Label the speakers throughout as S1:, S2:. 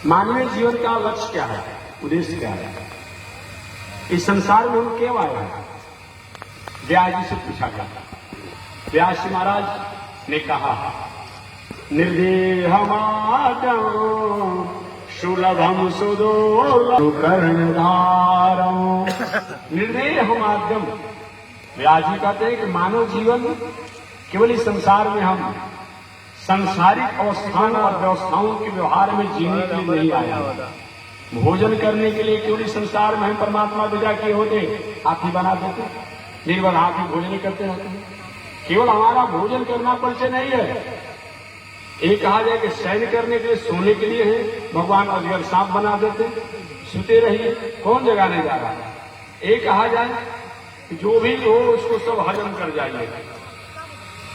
S1: मानवीय जीवन का लक्ष्य क्या है, उद्देश्य क्या है, इस संसार में हम क्यों आए हैं? व्यास जी से पूछा गया। व्यास जी महाराज ने कहा, निर्देहमाद्यं सुलभम सुदुर्लभं कर्णधारं। निर्देहमाद्यम, व्यास जी कहते हैं कि मानव जीवन केवल इस संसार में हम सांसारिक अवस्थाओं और व्यवस्थाओं के व्यवहार में जीने के लिए नहीं आया। भोजन करने के लिए केवल इस संसार में हम परमात्मा विदा किए होते, हाथी बना देते, निर्भर हाथी भोजन करते रहते हैं। केवल हमारा भोजन करना परिचय नहीं है। एक कहा जाए कि शयन करने के लिए, सोने के लिए है, भगवान अजगर सांप बना देते, सोते रहिए, कौन जगाने जा रहा है। एक कहा जाए कि जो भी हो उसको सब हजम कर जाइए,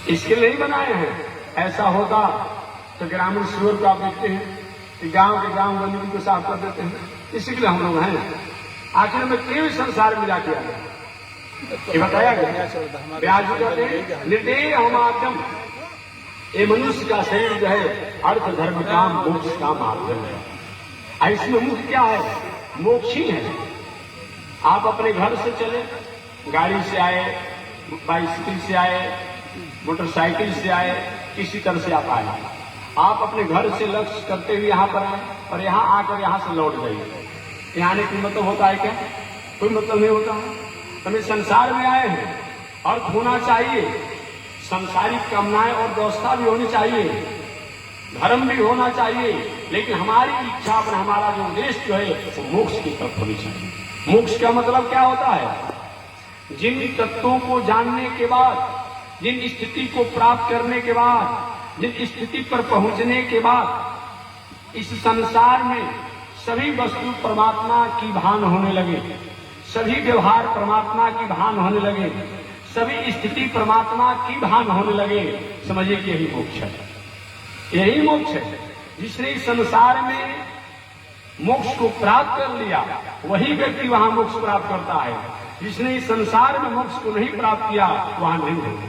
S1: इसके लिए नहीं बनाए हैं। ऐसा होता तो ग्रामीण सुअर को आप देखते हैं कि गांव के गांव गंदगी को साफ कर देते हैं, इसी के लिए हम लोग हैं। आखिर में क्यों संसार में जाके आ गया, ये बताया गया। व्यास जी कहते हैं, निर्देहमाद्यम, ये मनुष्य का शरीर जो है अर्थ धर्म काम मोक्ष का माध्यम है। इसमें मुख्य क्या है? मोक्ष ही है। आप अपने घर से चले, गाड़ी से आए, बाइसिकल से आए, मोटरसाइकिल से आए, किसी तरह से आप आए, आप अपने घर से लक्ष्य करते हुए यहाँ पर आए और यहाँ आकर यहाँ से लौट जाइए। यहाँ आने का मतलब होता है क्या? कोई मतलब नहीं होता है। हमें संसार में आए हैं, अर्थ होना चाहिए, संसारिक कामनाएं और व्यवस्था भी होनी चाहिए, धर्म भी होना चाहिए, लेकिन हमारी इच्छा पर हमारा जो उद्देश्य जो है वो मोक्ष की तरफ होनी चाहिए। मोक्ष का मतलब क्या होता है? जिन तत्वों को जानने के बाद, जिन स्थिति को प्राप्त करने के बाद, जिन स्थिति पर पहुंचने के बाद इस संसार में सभी वस्तु परमात्मा की भान होने लगे, सभी व्यवहार परमात्मा की भान होने लगे, सभी स्थिति परमात्मा की भान होने लगे, समझिए कि यही मोक्ष है। यही मोक्ष है। जिसने इस संसार में मोक्ष को प्राप्त कर लिया वही व्यक्ति वहां मोक्ष प्राप्त करता है। जिसने इस संसार में मोक्ष को नहीं प्राप्त किया वहां नहीं होगा।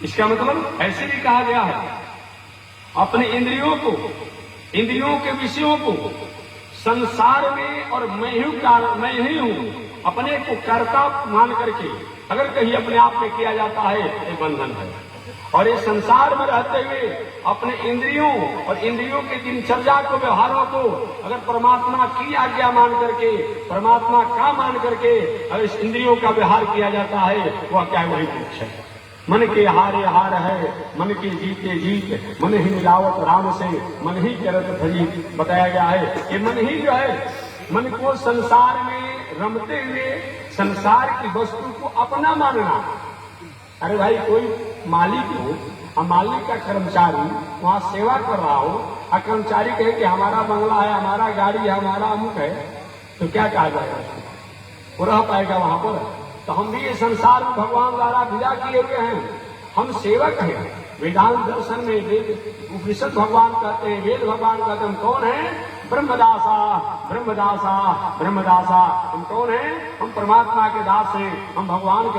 S1: इसका मतलब ऐसे भी कहा गया है, अपने इंद्रियों को, इंद्रियों के विषयों को संसार में और मैं ही हूं, अपने को कर्ता मान करके अगर कहीं अपने आप में किया जाता है ये बंधन है। और इस संसार में रहते हुए अपने इंद्रियों और इंद्रियों के दिनचर्या को, व्यवहारों को अगर परमात्मा की आज्ञा मान करके, परमात्मा का मान करके अगर इस इंद्रियों का व्यवहार किया जाता है वह क्या वही मोक्ष है। मन के हारे हार है, मन के जीते जीत, मन ही मिलावत राम से, मन ही करत भजी। बताया गया है ये मन ही जो है, मन को संसार में रमते हुए संसार की वस्तु को अपना मानना। अरे भाई, कोई मालिक हो और मालिक का कर्मचारी वहां सेवा कर रहा हो और कर्मचारी कहे कि हमारा बंगला है, हमारा गाड़ी है, हमारा अमुक है, तो क्या कहा जाएगा? वो रह पाएगा वहां पर? तो हम भी ये संसार में भगवान द्वारा विदा किए हुए हैं, हम सेवक हैं। वेदांत दर्शन में वेद उपनिषद भगवान कहते हैं, वेद भगवान कहते हैं हम कौन हैं? ब्रह्मदासा ब्रह्मदासा ब्रह्मदासा। हम कौन हैं? हम परमात्मा के दास हैं, हम भगवान के दास।